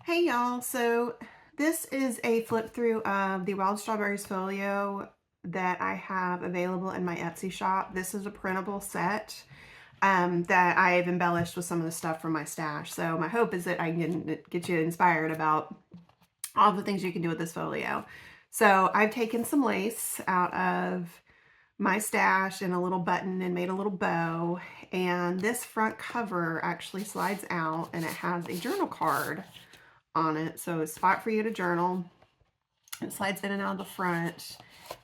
Hey y'all, so this is a flip through of the Wild Strawberries folio that I have available in my Etsy shop. This is a printable set that I've embellished with some of the stuff from my stash. So my hope is that I can get you inspired about all the things you can do with this folio. So I've taken some lace out of my stash and a little button and made a little bow. And this front cover actually slides out and it has a journal card on it, so a spot for you to journal. It slides in and out of the front,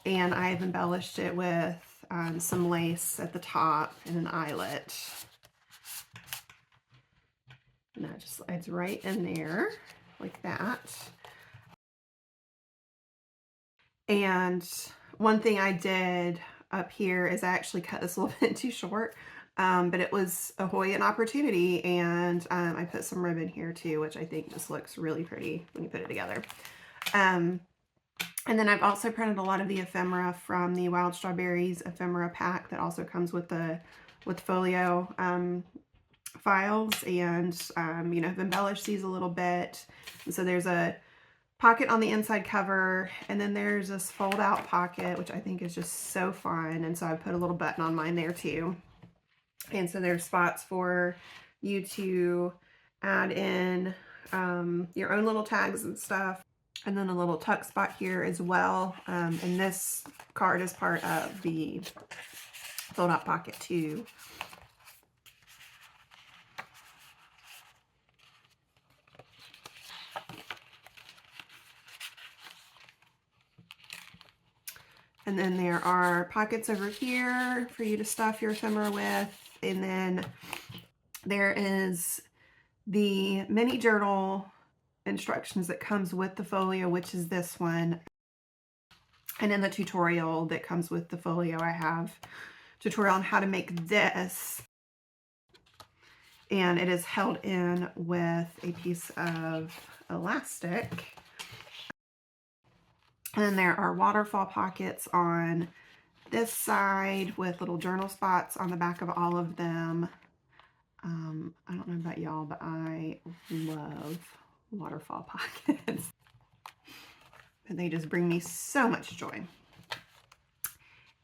and I've embellished it with some lace at the top and an eyelet, and that just slides right in there like that. And one thing I did up here is I actually cut this a little bit too short, but it was a Hoy an opportunity, and I put some ribbon here too, which I think just looks really pretty when you put it together. And then I've also printed a lot of the ephemera from the Wild Strawberries ephemera pack that also comes with the folio files, and you know, I've embellished these a little bit. And so there's a pocket on the inside cover, and then there's this fold out pocket, which I think is just so fun, and so I put a little button on mine there too. And so there's spots for you to add in your own little tags and stuff, and then a little tuck spot here as well. And this card is part of the fold out pocket too. And then there are pockets over here for you to stuff your ephemera with. And then there is the mini journal instructions that comes with the folio, which is this one. And in the tutorial that comes with the folio, I have a tutorial on how to make this. And it is held in with a piece of elastic. And then there are waterfall pockets on this side with little journal spots on the back of all of them. I don't know about y'all, but I love waterfall pockets. And they just bring me so much joy.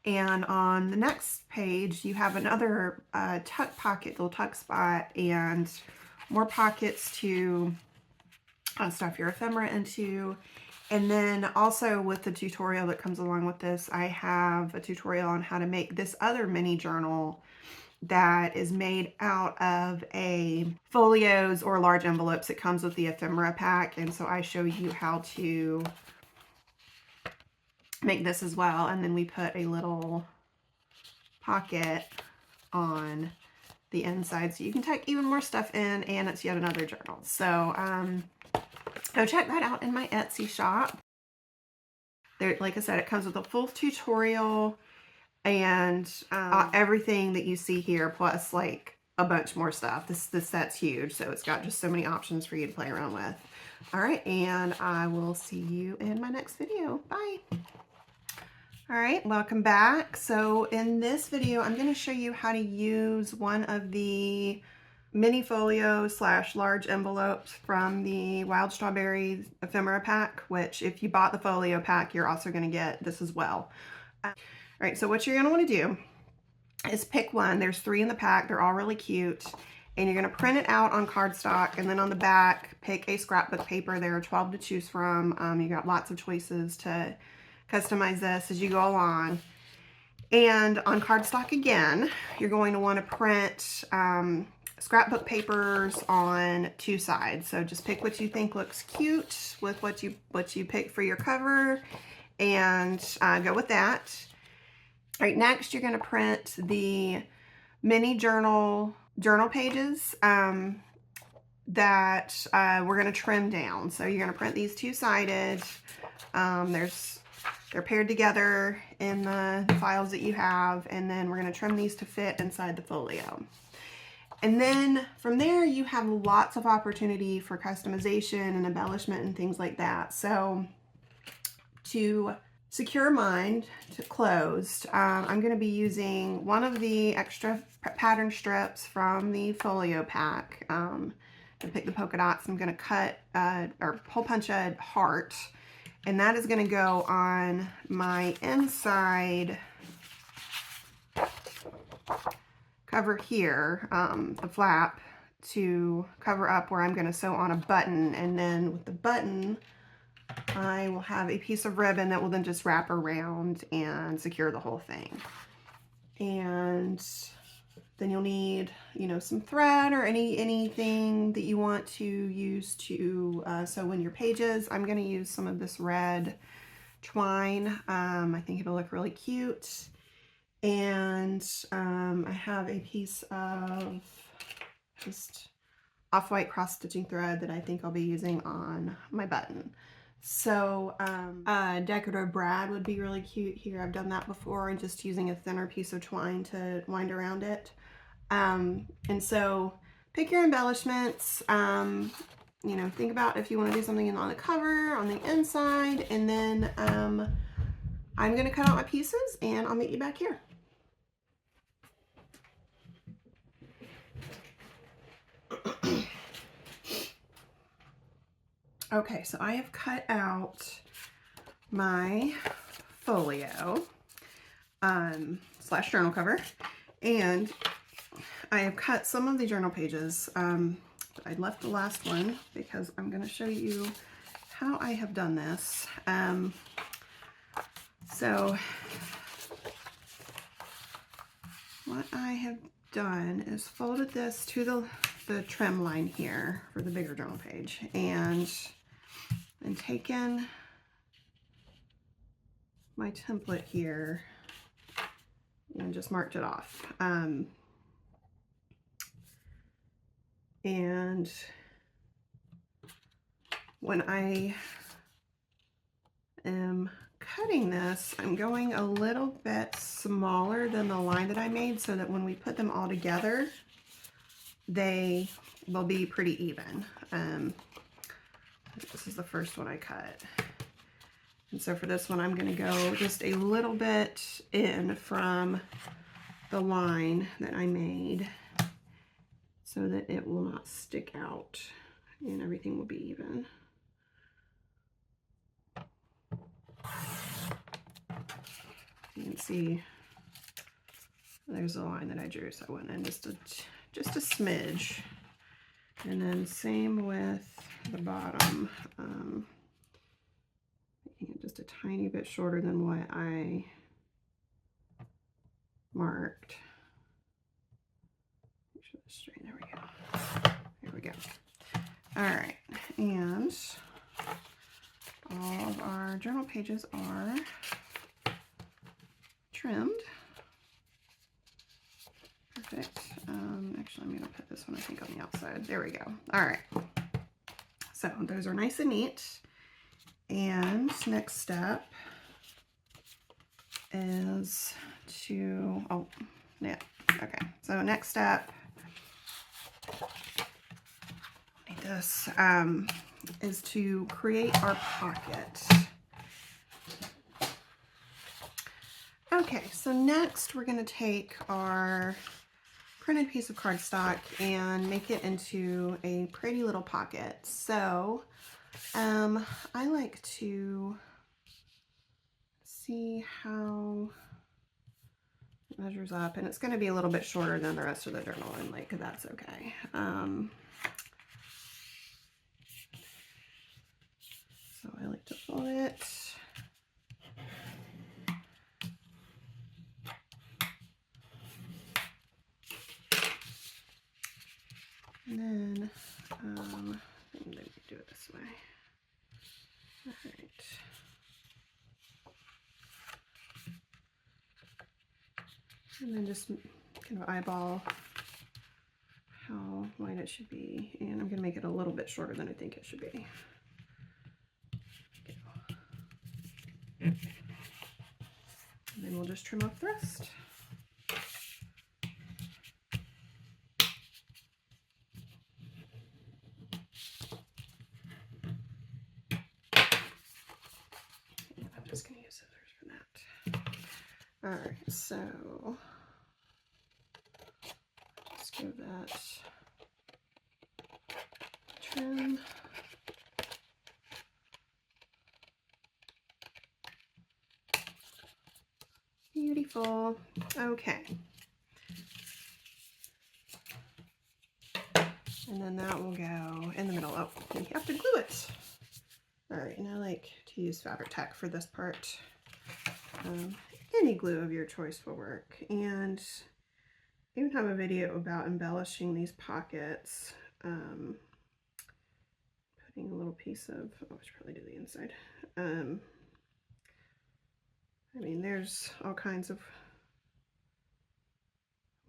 And on the next page, you have another tuck pocket, little tuck spot, and more pockets to stuff your ephemera into. And then also with the tutorial that comes along with this, I have a tutorial on how to make this other mini journal that is made out of a folios or large envelopes. It comes with the ephemera pack, and so I show you how to make this as well. And then we put a little pocket on the inside so you can tuck even more stuff in, and it's yet another journal. So go check that out in my Etsy shop. There, like I said, it comes with a full tutorial and everything that you see here, plus like a bunch more stuff. This set's huge, so it's got just so many options for you to play around with. All right, and I will see you in my next video. Bye. All right, welcome back. So in this video, I'm going to show you how to use one of the mini folio / large envelopes from the Wild Strawberries ephemera pack, which if you bought the folio pack, you're also going to get this as well. All right, so what you're going to want to do is pick one. There's 3 in the pack. They're all really cute. And you're going to print it out on cardstock, and then on the back, pick a scrapbook paper. There are 12 to choose from. You got lots of choices to customize this as you go along. And on cardstock again, you're going to want to print scrapbook papers on 2 sides. So just pick what you think looks cute with what you pick for your cover, and go with that. All right, next you're going to print the mini journal pages that we're going to trim down. So you're going to print these 2-sided. They're paired together in the files that you have, and then we're going to trim these to fit inside the folio. And then from there, you have lots of opportunity for customization and embellishment and things like that. So to secure mine to closed, I'm going to be using one of the extra pattern strips from the folio pack. I picked the polka dots. I'm going to cut or hole punch a heart, and that is going to go on my inside cover here, the flap, to cover up where I'm going to sew on a button. And then with the button, I will have a piece of ribbon that will then just wrap around and secure the whole thing. And then you'll need, you know, some thread or anything that you want to use to sew in your pages. I'm going to use some of this red twine. I think it'll look really cute. And I have a piece of just off-white cross-stitching thread that I think I'll be using on my button. So decorative brad would be really cute here. I've done that before, and just using a thinner piece of twine to wind around it. And so pick your embellishments. You know, think about if you want to do something on the cover, on the inside, and then I'm going to cut out my pieces and I'll meet you back here. Okay, so I have cut out my folio slash journal cover, and I have cut some of the journal pages. I left the last one because I'm going to show you how I have done this. So what I have done is folded this to the trim line here for the bigger journal page, and taken my template here and just marked it off. And when I am cutting this, I'm going a little bit smaller than the line that I made, so that when we put them all together, they will be pretty even. This is the first one I cut. And so for this one, I'm going to go just a little bit in from the line that I made so that it will not stick out and everything will be even. You can see there's a line that I drew, so I went in just a smidge. And then same with the bottom, making it just a tiny bit shorter than what I marked. Make sure that's straight. There we go. There we go. All right, and all of our journal pages are trimmed. Perfect. Actually, I'm going to put this one, I think, on the outside. There we go. All right. So those are nice and neat. And next step is to, oh, yeah. Okay. So next step, like this, is to create our pocket. Okay, so next we're going to take our printed piece of cardstock and make it into a pretty little pocket. So I like to see how it measures up, and it's going to be a little bit shorter than the rest of the journal, and like that's okay. So I like to fold it. And then I'm going to do it this way. All right. And then just kind of eyeball how wide it should be. And I'm going to make it a little bit shorter than I think it should be. And then we'll just trim off the rest. Just going to use scissors for that. All right, so let's give that pencil. Okay. And then that will go in the middle. Oh, you have to glue it. All right, and I like to use fabric tack for this part. Any glue of your choice will work. And I even have a video about embellishing these pockets. Putting a little piece of, oh, I should probably do the inside. I mean, there's all kinds of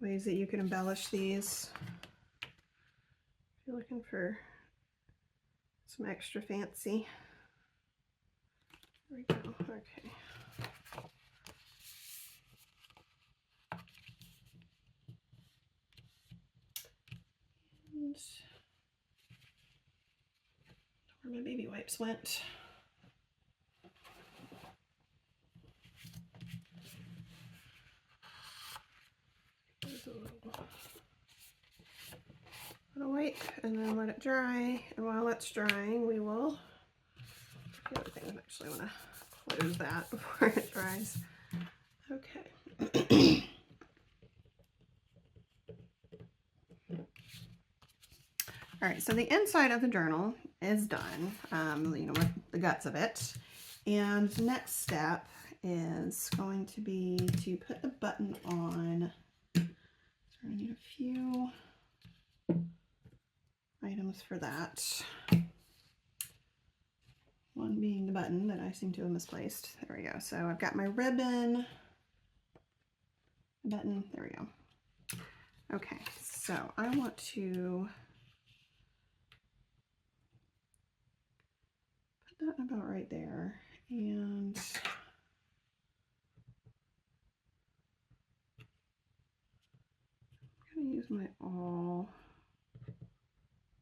ways that you can embellish these. If you're looking for some extra fancy. There we go. Okay. And where my baby wipes went. There's a little wipe, and then let it dry. And while it's drying, we will. The other thing, I actually want to close that before it dries. Okay. All right, so the inside of the journal is done, you know, with the guts of it. And the next step is going to be to put the button on. So I need a few items for that. One being the button that I seem to have misplaced. There we go. So I've got my ribbon, button, there we go. Okay, so I want to put that about right there, and I'm going to use my awl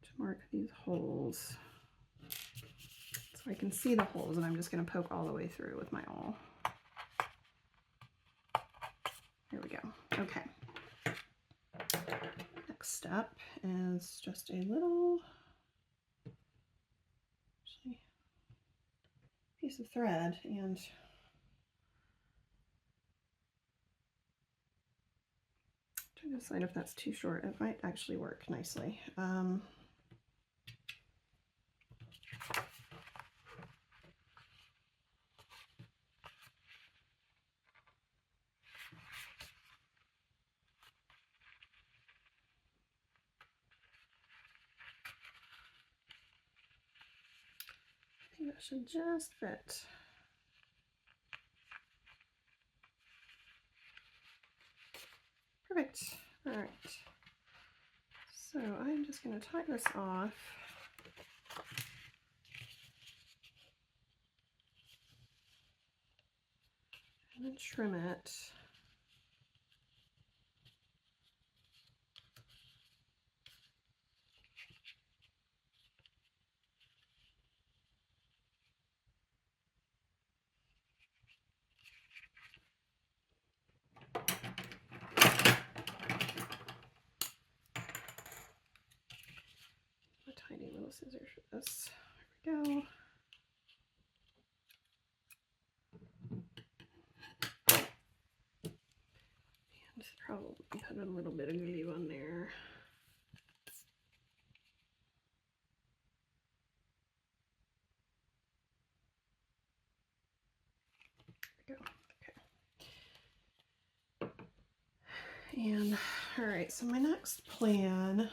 to mark these holes so I can see the holes, and I'm just going to poke all the way through with my awl. There we go. Okay. Next step is just a little piece of thread, and try to decide if that's too short. It might actually work nicely. I think that should just fit. Perfect. All right. So I'm just going to tie this off. And then trim it. A tiny little scissors for this. There we go. And probably put a little bit of glue on there. There we go. Okay. And all right, so my next plan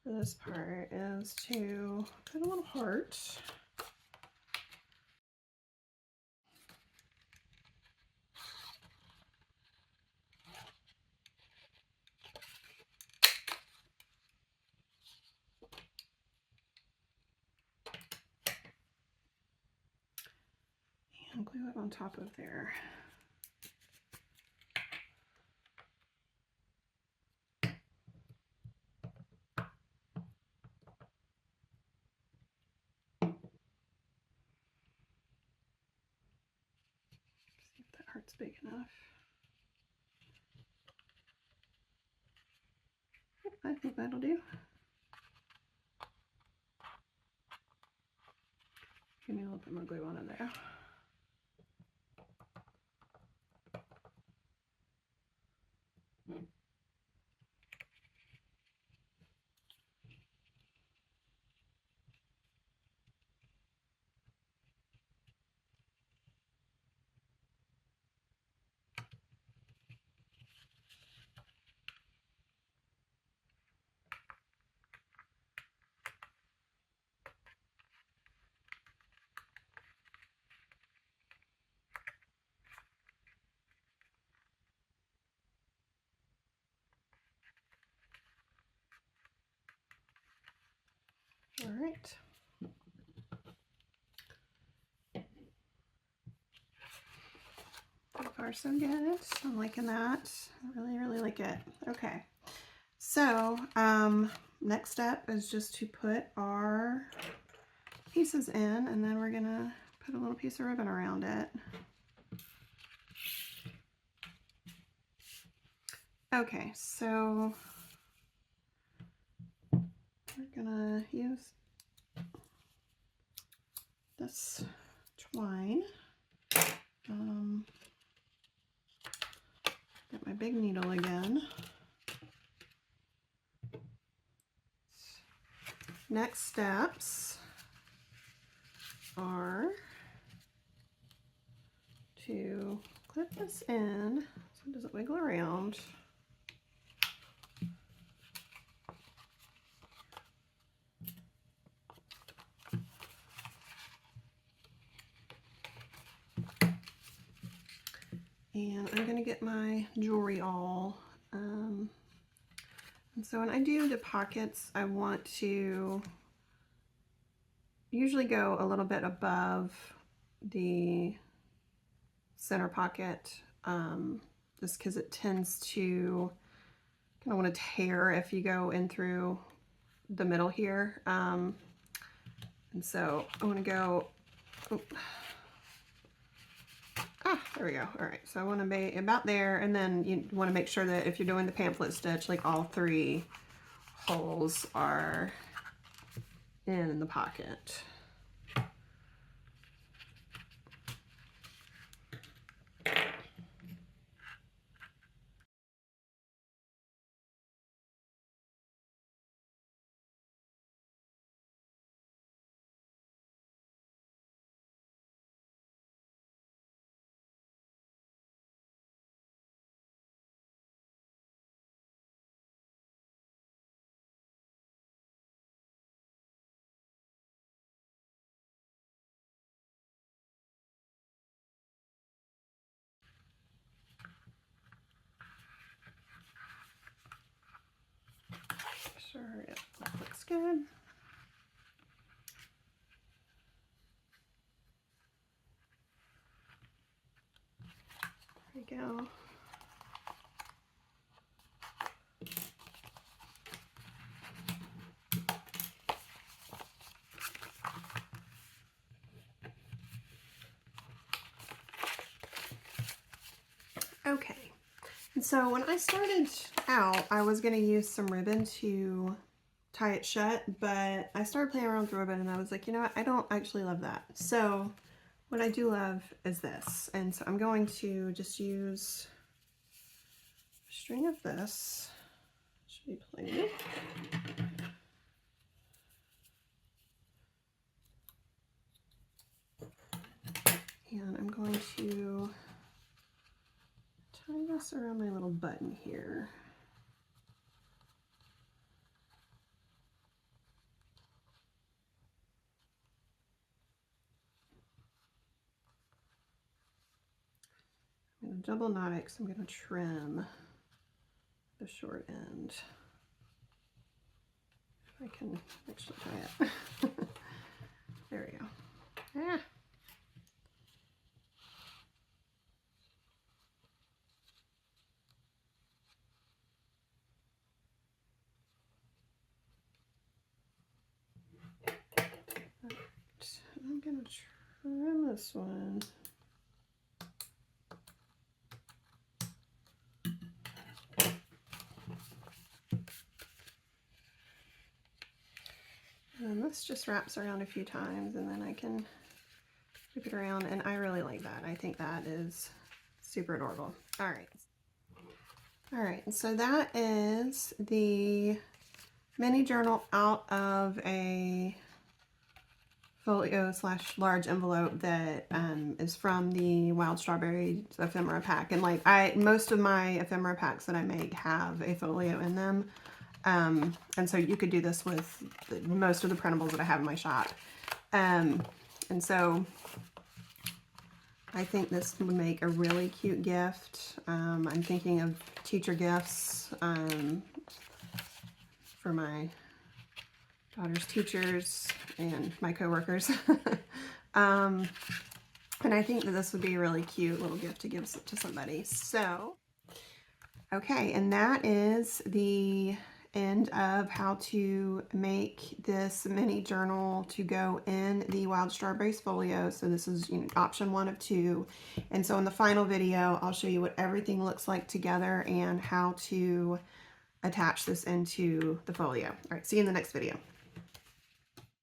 for this part is to put a little heart. And glue it on top of there. See if that heart's big enough. I think that'll do. Give me a little bit more glue on in there. All right. So far so good. I'm liking that. I really, really like it. Okay. So next step is just to put our pieces in, and then we're gonna put a little piece of ribbon around it. Okay, so we're gonna use this twine. Get my big needle again. Next steps are to clip this in so it doesn't wiggle around. And I'm going to get my jewelry awl. And so when I do the pockets, I want to usually go a little bit above the center pocket, just because it tends to kind of want to tear if you go in through the middle here. And so I want to go, there we go. All right, so I want to be about there, and then you want to make sure that if you're doing the pamphlet stitch, like all 3 holes are in the pocket. Sure, it looks good. There we go. Okay, and so when I started out, I was going to use some ribbon to tie it shut, but I started playing around with ribbon and I was like, you know what, I don't actually love that. So what I do love is this, and so I'm going to just use a string of this. Should be plenty. And I'm going to tie this around my little button here. I'm going to double knot it because I'm going to trim the short end. If I can actually tie it. There we go. Ah. I'm going to trim this one. And this just wraps around a few times and then I can flip it around, and I really like that. I think that is super adorable. All right, and so that is the mini journal out of a folio / large envelope that is from the Wild Strawberry ephemera pack. And like most of my ephemera packs that I make have a folio in them. And so you could do this with most of the printables that I have in my shop. And so I think this would make a really cute gift. I'm thinking of teacher gifts for my daughter's teachers and my coworkers. And I think that this would be a really cute little gift to give to somebody. So, okay, and that is the end of how to make this mini journal to go in the Wild Strawberries folio. So this is, you know, option 1 of 2. And so in the final video, I'll show you what everything looks like together and how to attach this into the folio. All right, see you in the next video.